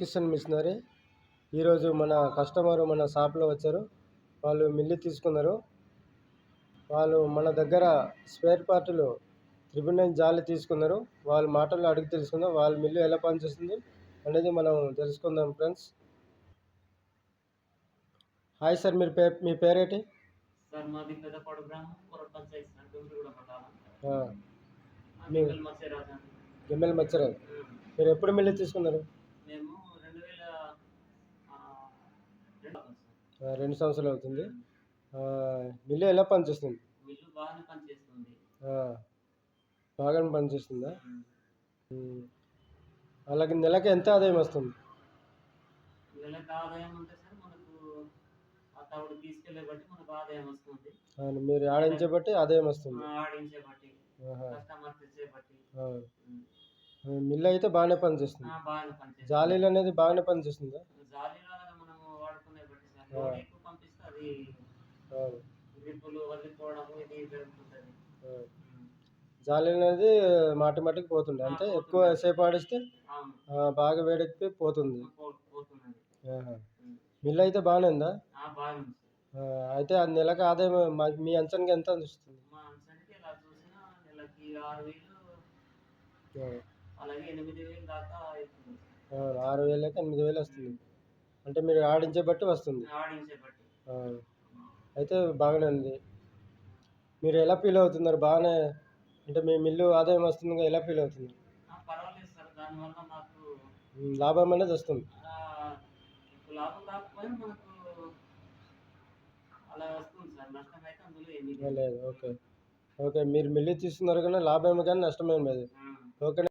Balakishan machinery. ఈరోజు మన customer మన షాప్లో వచ్చారు. వాళ్ళు మిల్లు తీసుకున్నారు. వాళ్ళు మన దగ్గర స్పేర్ పార్టులు 999 జాలి తీసుకున్నారు. వాళ్ళ మాటల్లో అడిగి తెలుసుకుందాం. వాళ్ళ మిల్లు ఎలా పనిచేస్తుంది అనేది మనం తెలుసుకుందాం ఫ్రెండ్స్. హాయ్ సార్, మీ పేరేంటి? సార్ మాది పెద్దపాడు గ్రామం, కొరట్ పంచాయతీ సార్, డోంగిరిగూడ మండలం. గిమ్మెల్ మచ్చరాజు. మీరు ఎప్పుడు మిల్లు తీసుకున్నారు? మేము 2 సంవత్సరాలు అవుతుంది. మిల్లు ఎలా పనిచేస్తుంది? మిల్లు బాగానే పనిచేస్తుంది. బాగానే పనిచేస్తుందా? అలాగే నెలకి ఎంత ఆదాయం వస్తుంది? నెలకు ఆదాయం అంటే సార్ మనకు ఆ తవుడు తీసుకెళ్లే బట్టి మనకు ఆదాయం వస్తుంది. మీరు ఆడించే బట్టి ఆదాయం వస్తుంది. ఆడించే బట్టి, కస్టమర్ తెచ్చే బట్టి. మిల్లు అయితే బాగానే పనిచేస్తుంది. బాగానే పనిచేస్తుంది. జాలీలు అనేది బాగానే పనిచేస్తుందా? జాలీలో మనము వాడుకునే బట్టి సార్, లోడ్ ఎక్కువ పంపిస్తే అది గ్రిప్పులు వదిలిపోవడము ఇది జరుగుతుంటది. జాలీలు అనేది మాటికి పోతుంది, అంటే ఎక్కువ సేపు ఆడిస్తే బాగా వేడెక్కి పోతుంది. మిల్లు అయితే బాగానే ఉందా? అయితే ఆ నెలకు ఆదాయం మీ అంచనాకి ఎంత వస్తుంది? మా అంచనాకి ఇలా చూసినా నెలకి 6,000 అలాగే 8,000 దాకా అవుతుంది. 6,000కి 8,000 వస్తుంది. అంటే మీరు ఆడించే బట్టి వస్తుంది. ఆడించే బట్టి. అయితే బాగానే ఉంది. మీరు ఎలా ఫీల్ అవుతున్నారు? బాగానే అంటే మీ మిల్లు ఆదాయం వస్తుంది, ఎలా ఫీల్ అవుతుంది? పర్వాలేదు సార్, దానివల్ల మాకు లాభం అనేది వస్తుంది. లాభం రాకపోయినా మనకు అలా వస్తుంది సార్, నష్టం అయితే అందులో ఏమీ లేదు. ఓకే, మీరు మిల్లు తీసుకున్నారు కానీ లాభం కానీ నష్టమేం లేదు. ఓకే.